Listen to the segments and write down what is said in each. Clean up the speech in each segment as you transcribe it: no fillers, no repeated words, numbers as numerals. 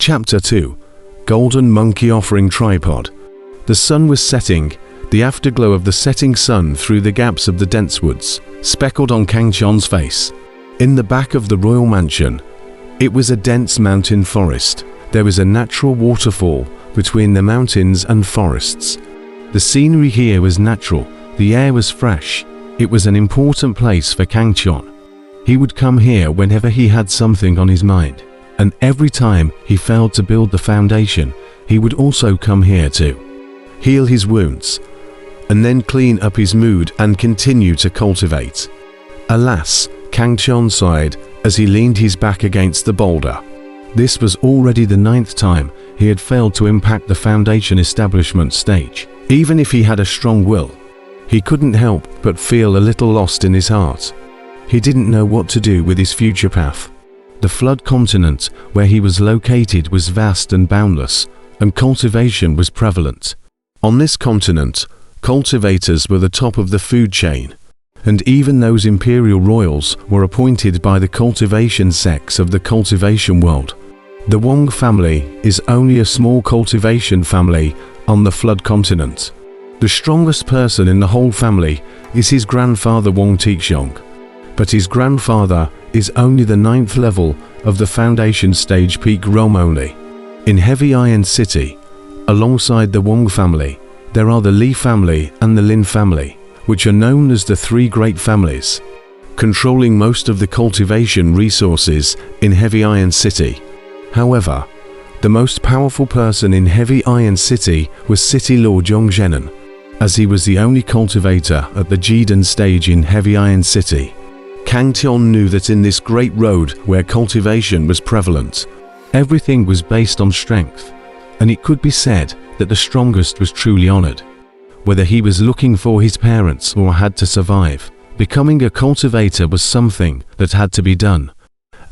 Chapter 2. Golden Monkey Offering Tripod. The sun was setting, the afterglow of the setting sun through the gaps of the dense woods, speckled on Kang Chon's face. In the back of the royal mansion, it was a dense mountain forest. There was a natural waterfall between the mountains and forests. The scenery here was natural, the air was fresh. It was an important place for Kang Chon. He would come here whenever he had something on his mind, and every time he failed to build the foundation, he would also come here to heal his wounds, and then clean up his mood and continue to cultivate. Alas, Kang Chon sighed as he leaned his back against the boulder. This was already the 9th time he had failed to impact the foundation establishment stage. Even if he had a strong will, he couldn't help but feel a little lost in his heart. He didn't know what to do with his future path. The flood continent where he was located was vast and boundless, and cultivation was prevalent. On this continent, cultivators were the top of the food chain, and even those imperial royals were appointed by the cultivation sects of the cultivation world. The Wong family is only a small cultivation family on the flood continent. The strongest person in the whole family is his grandfather Wong Tixiong, but his grandfather is only the 9th level of the foundation stage peak realm only. In Heavy Iron City, alongside the Wong family, there are the Li family and the Lin family, which are known as the 3 great families, controlling most of the cultivation resources in Heavy Iron City. However, the most powerful person in Heavy Iron City was City Lord Yongzhenan, as he was the only cultivator at the Jidan stage in Heavy Iron City. Kang Chon knew that in this great road where cultivation was prevalent, everything was based on strength, and it could be said that the strongest was truly honored. Whether he was looking for his parents or had to survive, becoming a cultivator was something that had to be done.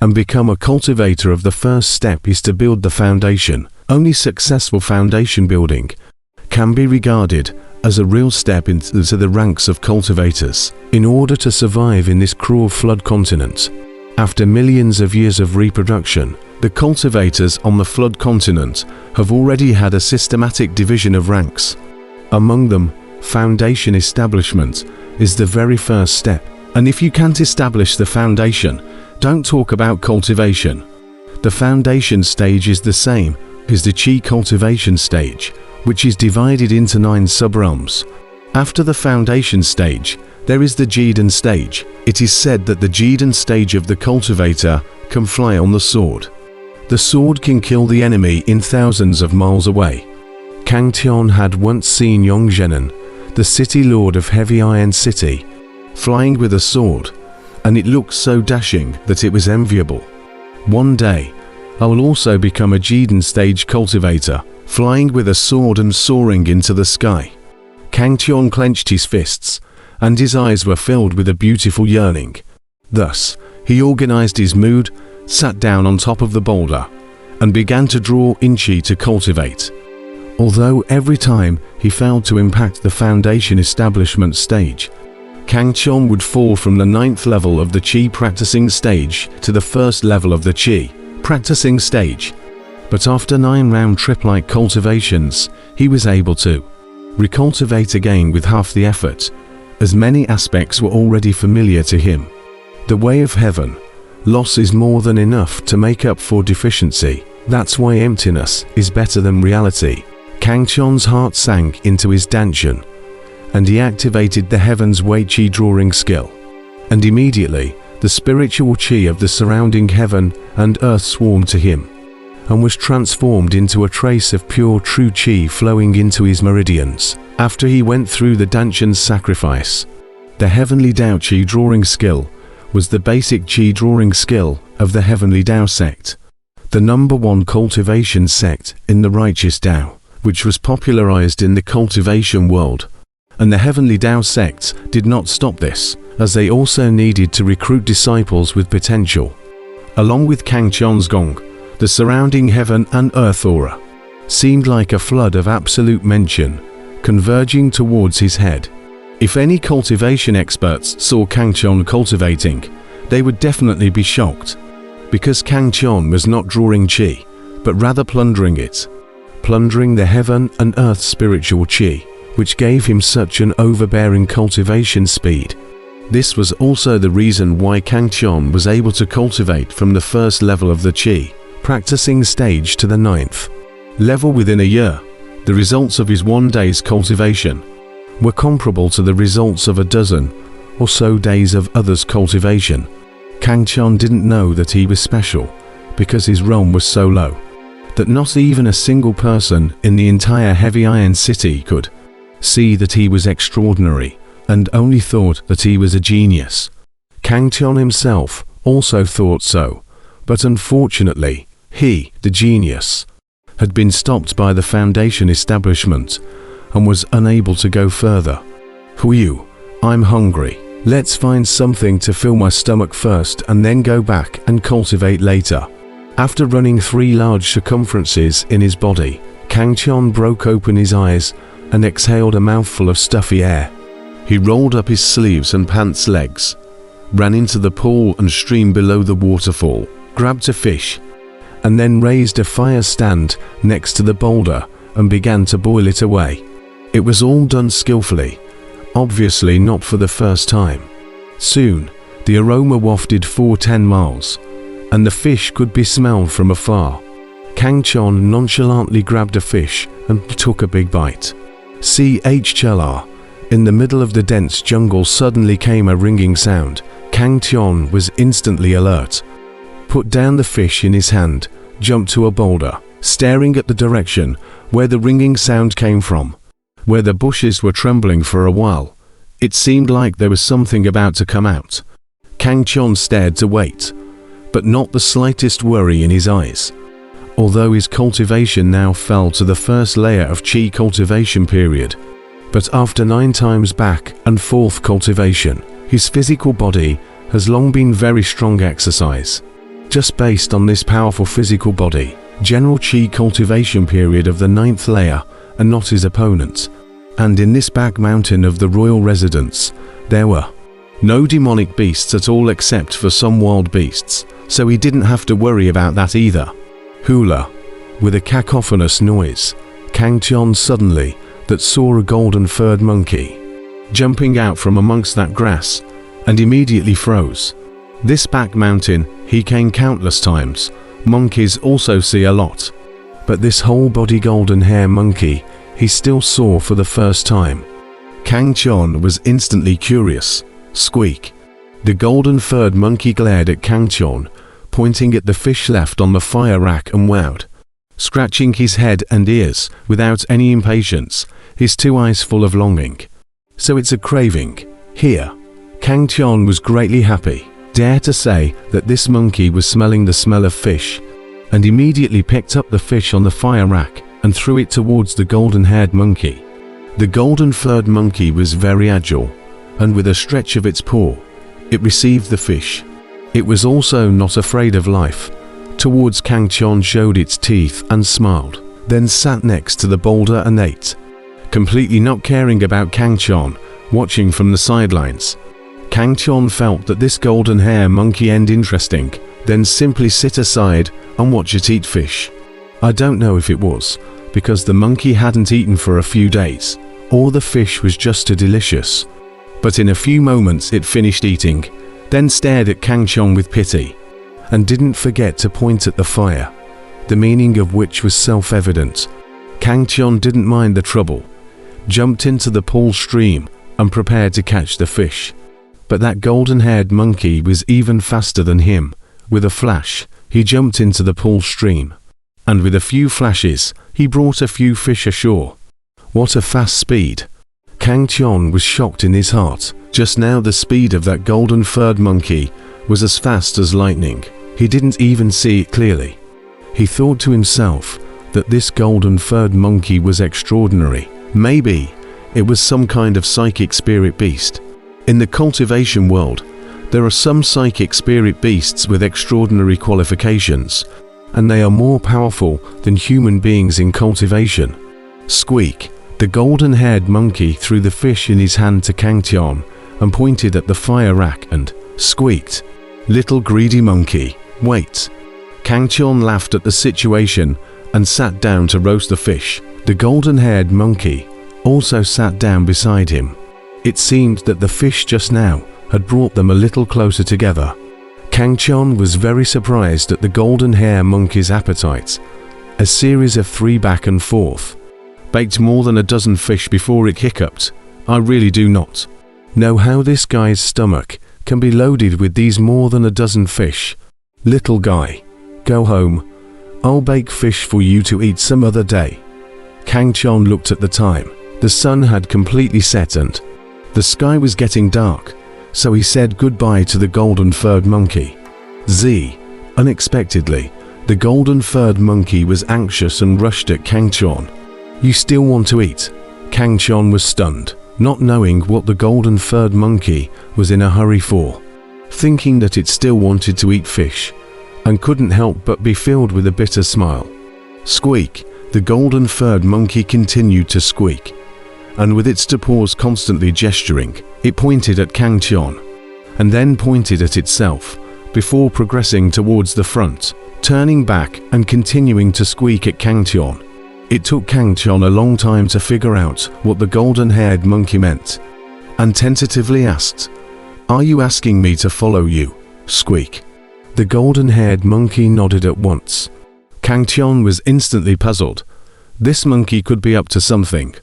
And become a cultivator of the first step is to build the foundation. Only successful foundation building can be regarded as a real step into the ranks of cultivators. In order to survive in this cruel flood continent, after millions of years of reproduction, the cultivators on the flood continent have already had a systematic division of ranks. Among them, foundation establishment is the very first step. And if you can't establish the foundation, don't talk about cultivation. The foundation stage is the same as the Qi cultivation stage, which is divided into 9 sub-realms. After the foundation stage, there is the Jidan stage. It is said that the Jidan stage of the cultivator can fly on the sword. The sword can kill the enemy in thousands of miles away. Kang Chon had once seen Yongzhenan, the city lord of Heavy Iron City, flying with a sword, and it looked so dashing that it was enviable. One day, I will also become a Jidan stage cultivator, flying with a sword and soaring into the sky. Kang Chon clenched his fists, and his eyes were filled with a beautiful yearning. Thus, he organized his mood, sat down on top of the boulder, and began to draw in Qi to cultivate. Although every time he failed to impact the foundation establishment stage, Kang Chon would fall from the 9th level of the Qi practicing stage to the 1st level of the Qi practicing stage. But after 9 round trip-like cultivations, he was able to recultivate again with half the effort, as many aspects were already familiar to him. The way of heaven, loss is more than enough to make up for deficiency. That's why emptiness is better than reality. Kang Chon's heart sank into his dantian, and he activated the Heaven's Way Qi drawing skill. And immediately, the spiritual Qi of the surrounding heaven and earth swarmed to him, and was transformed into a trace of pure true Qi flowing into his meridians. After he went through the dantian's sacrifice, the Heavenly Dao Qi drawing skill was the basic Qi drawing skill of the Heavenly Dao sect, the #1 cultivation sect in the righteous Dao, which was popularized in the cultivation world. And the Heavenly Dao sects did not stop this, as they also needed to recruit disciples with potential. Along with Kang Chon's gong, the surrounding heaven and earth aura seemed like a flood of absolute mention, converging towards his head. If any cultivation experts saw Kang Chon cultivating, they would definitely be shocked, because Kang Chon was not drawing Qi, but rather plundering it. Plundering the heaven and earth spiritual chi, which gave him such an overbearing cultivation speed. This was also the reason why Kangqian was able to cultivate from the first level of the chi, practicing stage to the 9th level within a year. The results of his 1 day's cultivation were comparable to the results of a dozen or so days of others' cultivation. Kangqian didn't know that he was special because his realm was so low that not even a single person in the entire Heavy Iron City could see that he was extraordinary, and only thought that he was a genius. Kangqian himself also thought so, but unfortunately, he, the genius, had been stopped by the Foundation establishment and was unable to go further. Huyu, I'm hungry. Let's find something to fill my stomach first and then go back and cultivate later. After running 3 large circumferences in his body, Kangqian broke open his eyes and exhaled a mouthful of stuffy air. He rolled up his sleeves and pants legs, ran into the pool and stream below the waterfall, grabbed a fish, and then raised a fire stand next to the boulder and began to boil it away. It was all done skillfully, obviously not for the first time. Soon, the aroma wafted for 10 miles, and the fish could be smelled from afar. Kangqian nonchalantly grabbed a fish and took a big bite. Chla. In the middle of the dense jungle suddenly came a ringing sound. Kangqian was instantly alert. Put down the fish in his hand, jumped to a boulder, staring at the direction where the ringing sound came from. Where the bushes were trembling for a while, it seemed like there was something about to come out. Kangqian stared to wait, but not the slightest worry in his eyes. Although his cultivation now fell to the first layer of Qi cultivation period, but after 9 times back and forth cultivation, his physical body has long been very strong exercise. Just based on this powerful physical body, general Qi cultivation period of the 9th layer and not his opponent. And in this back mountain of the royal residence, there were no demonic beasts at all except for some wild beasts, so he didn't have to worry about that either. Hula. With a cacophonous noise, Kangqian suddenly saw a golden furred monkey jumping out from amongst that grass, and immediately froze. This back mountain he came countless times. Monkeys also see a lot, but this whole body golden hair monkey he still saw for the first time. Kangqian was instantly curious. Squeak. The golden furred monkey glared at Kangqian, pointing at the fish left on the fire rack, and wowed, scratching his head and ears without any impatience, his 2 eyes full of longing. So it's a craving. Here. Kangqian was greatly happy. Dare to say that this monkey was smelling the smell of fish, and immediately picked up the fish on the fire rack and threw it towards the golden-haired monkey. The golden-furred monkey was very agile, and with a stretch of its paw, it received the fish. It was also not afraid of life. Towards Kangqian showed its teeth and smiled, then sat next to the boulder and ate, completely not caring about Kangqian, watching from the sidelines. Kangqian felt that this golden hair monkey end interesting, then simply sit aside and watch it eat fish. I don't know if it was because the monkey hadn't eaten for a few days, or the fish was just too delicious. But in a few moments it finished eating, then stared at Kangqian with pity, and didn't forget to point at the fire, the meaning of which was self-evident. Kangqian didn't mind the trouble, jumped into the pool stream and prepared to catch the fish. But that golden-haired monkey was even faster than him. With a flash, he jumped into the pool stream, and with a few flashes, he brought a few fish ashore. What a fast speed! Kangqian was shocked in his heart. Just now the speed of that golden-furred monkey was as fast as lightning. He didn't even see it clearly. He thought to himself that this golden-furred monkey was extraordinary. Maybe it was some kind of psychic spirit beast. In the cultivation world, there are some psychic spirit beasts with extraordinary qualifications, and they are more powerful than human beings in cultivation. Squeak. The golden-haired monkey threw the fish in his hand to Kangqian and pointed at the fire rack and squeaked, "Little greedy monkey, wait." Kang Chon laughed at the situation and sat down to roast the fish. The golden-haired monkey also sat down beside him. It seemed that the fish just now had brought them a little closer together. Kang Chon was very surprised at the golden-haired monkey's appetite. A series of 3 back and forth. Baked more than a dozen fish before it hiccuped. I really do not know how this guy's stomach can be loaded with these more than a dozen fish. Little guy, go home. I'll bake fish for you to eat some other day. Kang Chon looked at the time. The sun had completely set and the sky was getting dark, so he said goodbye to the golden-furred monkey. Unexpectedly, the golden-furred monkey was anxious and rushed at Kang Chon. You still want to eat? Kang Chon was stunned, not knowing what the golden-furred monkey was in a hurry for, thinking that it still wanted to eat fish, and couldn't help but be filled with a bitter smile. Squeak! The golden-furred monkey continued to squeak, and with its two paws constantly gesturing, it pointed at Kang Chon, and then pointed at itself, before progressing towards the front, turning back and continuing to squeak at Kang Chon. It took Kang Chon a long time to figure out what the golden-haired monkey meant, and tentatively asked, "Are you asking me to follow you?" Squeak. The golden-haired monkey nodded at once. Kang Chon was instantly puzzled. This monkey could be up to something,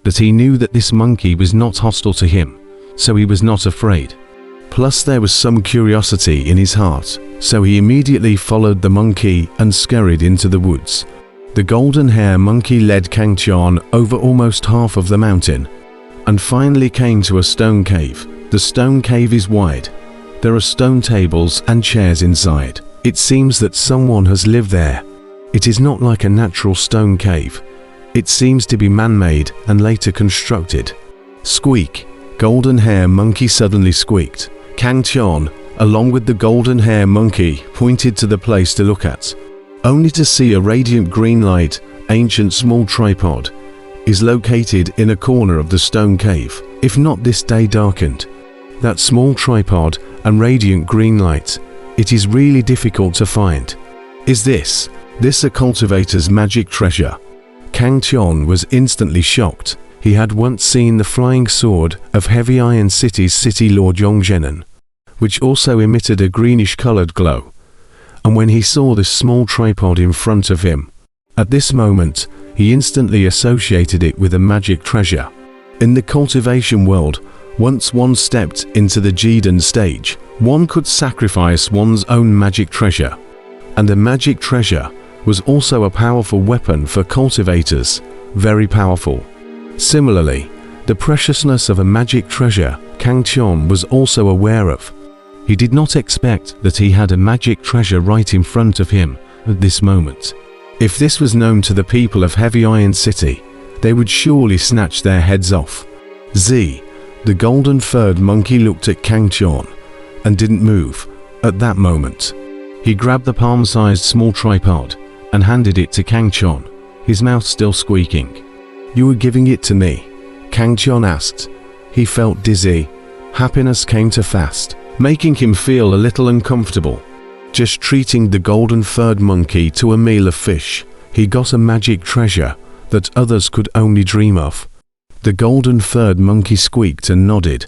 but he knew that this monkey was not hostile to him, so he was not afraid. Plus there was some curiosity in his heart, so he immediately followed the monkey and scurried into the woods. The golden-haired monkey led Kang Chon over almost half of the mountain, and finally came to a stone cave. The stone cave is wide. There are stone tables and chairs inside. It seems that someone has lived there. It is not like a natural stone cave. It seems to be man-made and later constructed. Squeak! Golden-haired monkey suddenly squeaked. Kang Chon, along with the golden-haired monkey, pointed to the place to look at, only to see a radiant green light. Ancient small tripod is located in a corner of the stone cave. If not this day darkened, that small tripod and radiant green light, it is really difficult to find. Is this a cultivator's magic treasure? Kang Chon was instantly shocked. He had once seen the flying sword of Heavy Iron City's city lord Yongzhenan, which also emitted a greenish-colored glow. And when he saw this small tripod in front of him, at this moment, he instantly associated it with a magic treasure. In the cultivation world, once one stepped into the Jidan stage, one could sacrifice one's own magic treasure. And the magic treasure was also a powerful weapon for cultivators, very powerful. Similarly, the preciousness of a magic treasure Kang Chon was also aware of. He did not expect that he had a magic treasure right in front of him at this moment. If this was known to the people of Heavy Iron City, they would surely snatch their heads off. The golden-furred monkey looked at Kang Chon and didn't move at that moment. He grabbed the palm-sized small tripod and handed it to Kang Chon, his mouth still squeaking. "You were giving it to me?" Kang Chon asked. He felt dizzy. Happiness came too fast, making him feel a little uncomfortable. Just treating the golden-furred monkey to a meal of fish, he got a magic treasure that others could only dream of. The golden-furred monkey squeaked and nodded.